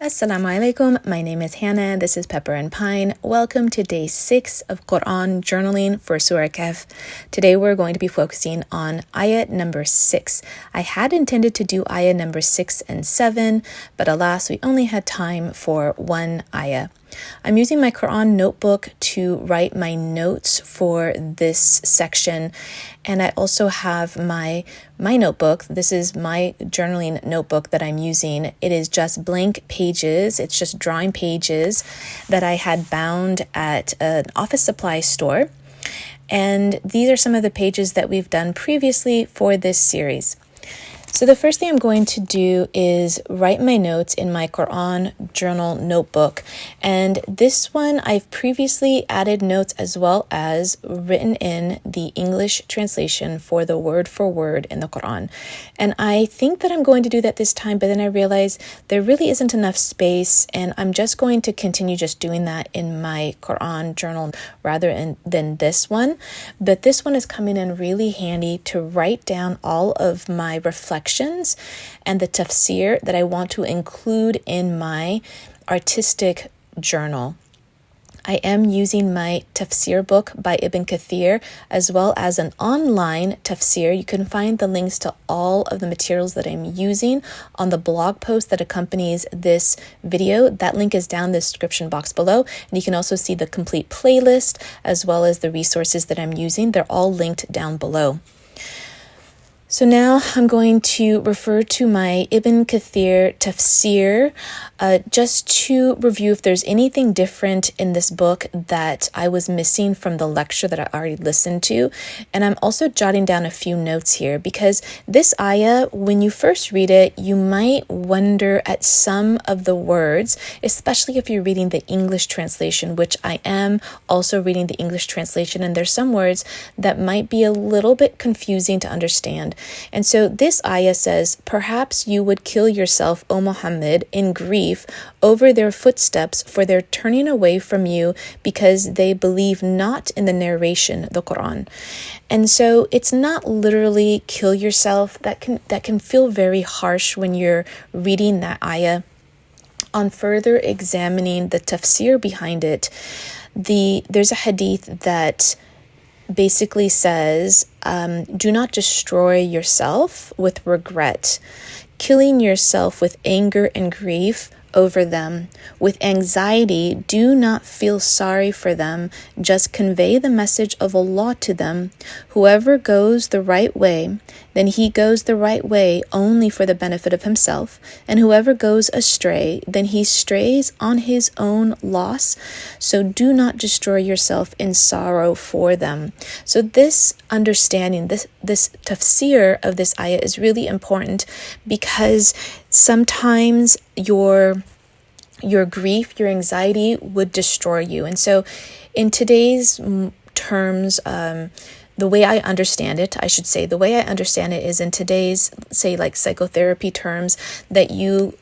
Assalamu alaikum. My name is Hannah. This is Pepper and Pine. Welcome to day 6 of Qur'an Journaling for Surah Kahf. Today we're going to be focusing on Ayat number 6. I had intended to do Ayat number 6 and 7, but alas, we only had time for one Ayah. I'm using my Qur'an notebook to write my notes for this section, and I also have my notebook. This is my journaling notebook that I'm using. It is just blank pages. It's just drawing pages that I had bound at an office supply store. And these are some of the pages that we've done previously for this series. So the first thing I'm going to do is write my notes in my Qur'an journal notebook. And this one, I've previously added notes as well as written in the English translation for the word in the Qur'an. And I think that I'm going to do that this time, but then I realized there really isn't enough space, and I'm just going to continue just doing that in my Qur'an journal rather than this one. But this one is coming in really handy to write down all of my reflections and the tafsir that I want to include in my artistic journal. I am using my tafsir book by Ibn Kathir as well as an online tafsir. You can find the links to all of the materials that I'm using on the blog post that accompanies this video. That link is down in the description box below. And you can also see the complete playlist as well as the resources that I'm using. They're all linked down below. So now I'm going to refer to my Ibn Kathir tafsir just to review if there's anything different in this book that I was missing from the lecture that I already listened to. And I'm also jotting down a few notes here because this ayah, when you first read it, you might wonder at some of the words, especially if you're reading the English translation, which I am also reading the English translation. And there's some words that might be a little bit confusing to understand. And so this ayah says, "Perhaps you would kill yourself, O Muhammad, in grief over their footsteps, for their turning away from you because they believe not in the narration, the Qur'an." And so it's not literally kill yourself. That can feel very harsh when you're reading that ayah. On further examining the tafsir behind it, there's a hadith that basically says, do not destroy yourself with regret, killing yourself with anger and grief over them. With anxiety, do not feel sorry for them. Just convey the message of Allah to them. Whoever goes the right way, then he goes the right way only for the benefit of himself. And whoever goes astray, then he strays on his own loss. So do not destroy yourself in sorrow for them. So this understanding, this tafsir of this ayah is really important because sometimes your grief, your anxiety would destroy you. And so in today's terms, the way I understand it, the way I understand it is in today's, say, like psychotherapy terms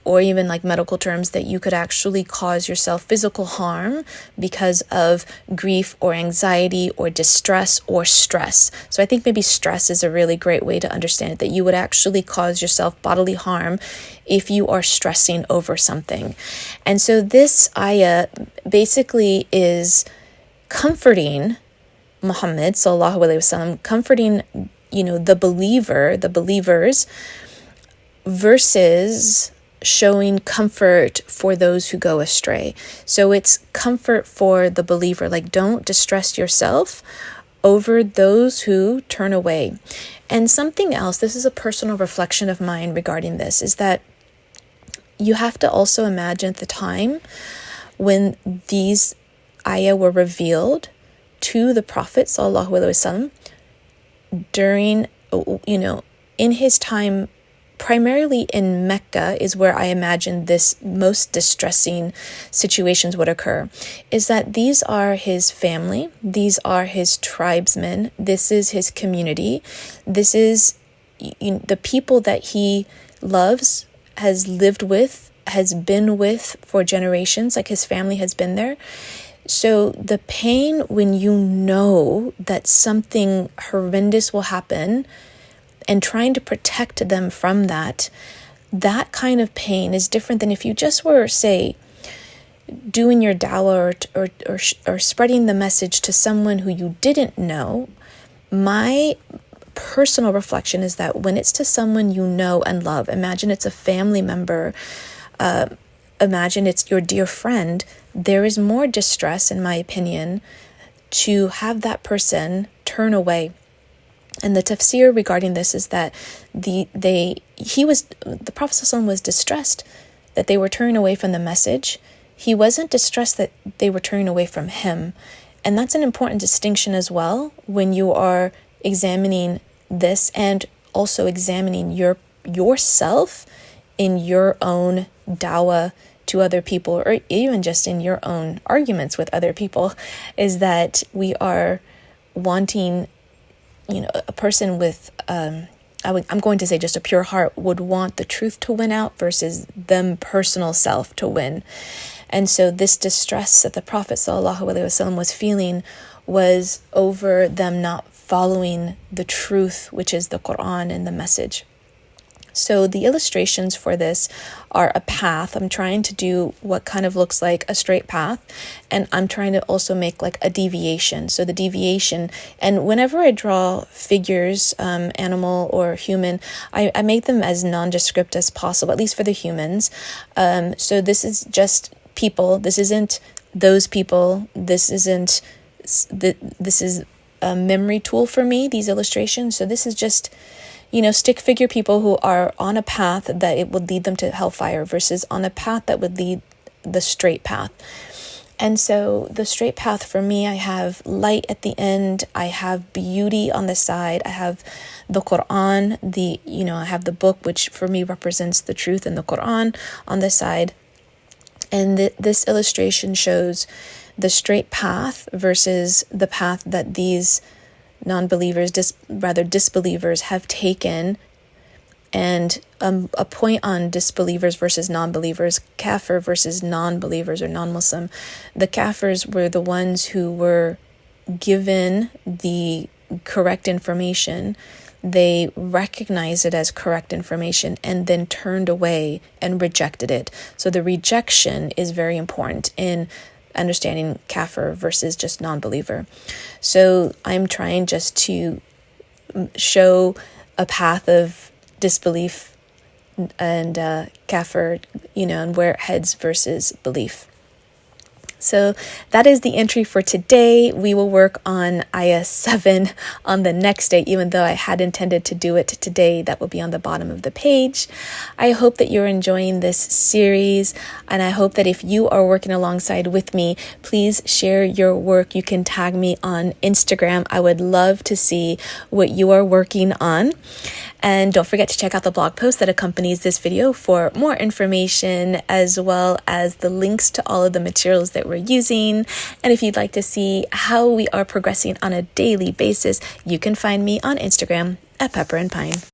or even like medical terms, that you could actually cause yourself physical harm because of grief or anxiety or distress or stress. So I think maybe stress is a really great way to understand it, that you would actually cause yourself bodily harm if you are stressing over something. And so this ayah basically is comforting Muhammad sallallahu alaihi wasallam, comforting, the believers, versus showing comfort for those who go astray. So it's comfort for the believer, like don't distress yourself over those who turn away. And something else, this is a personal reflection of mine regarding this, is that you have to also imagine at the time when these ayah were revealed to the Prophet sallallahu alaihi wasallam during, in his time, primarily in Mecca is where I imagine this most distressing situations would occur, is that these are his family, these are his tribesmen, this is his community, this is the people that he loves, has lived with, has been with for generations, like his family has been there. So the pain when you know that something horrendous will happen and trying to protect them from that, that kind of pain is different than if you just were, say, doing your dawah or spreading the message to someone who you didn't know. My personal reflection is that when it's to someone you know and love, imagine it's a family member, imagine it's your dear friend, there is more distress, in my opinion, to have that person turn away. And the tafsir regarding this is that the Prophet ﷺ was distressed that they were turning away from the message. He wasn't distressed that they were turning away from him. And that's an important distinction as well when you are examining this and also examining yourself in your own dawah to other people, or even just in your own arguments with other people, is that we are wanting, a person with, I'm going to say just a pure heart would want the truth to win out versus them personal self to win. And so this distress that the Prophet ﷺ was feeling was over them not following the truth, which is the Qur'an and the message. So the illustrations for this are a path. I'm trying to do what kind of looks like a straight path, and I'm trying to also make like a deviation. So the deviation, and whenever I draw figures, animal or human, I make them as nondescript as possible, at least for the humans. So this is just people. This isn't those people. This isn't, this is a memory tool for me, these illustrations. So this is just, stick figure people who are on a path that it would lead them to hellfire versus on a path that would lead the straight path. And so the straight path for me, I have light at the end. I have beauty on the side. I have the Qur'an, I have the book, which for me represents the truth in the Qur'an on the side. And this illustration shows the straight path versus the path that these non-believers, disbelievers have taken. And a point on disbelievers versus non-believers, Kathir versus non-believers or non-Muslim. The Kathirs were the ones who were given the correct information. They recognized it as correct information and then turned away and rejected it. So the rejection is very important in understanding Kathir versus just non-believer. So I'm trying just to show a path of disbelief and Kathir, and where it heads versus belief. So that is the entry for today. We will work on Ayah 7 on the next day, even though I had intended to do it today. That will be on the bottom of the page. I hope that you're enjoying this series, and I hope that if you are working alongside with me, please share your work. You can tag me on Instagram. I would love to see what you are working on. And don't forget to check out the blog post that accompanies this video for more information, as well as the links to all of the materials that we're using. And if you'd like to see how we are progressing on a daily basis, you can find me on Instagram at Pepper and Pine.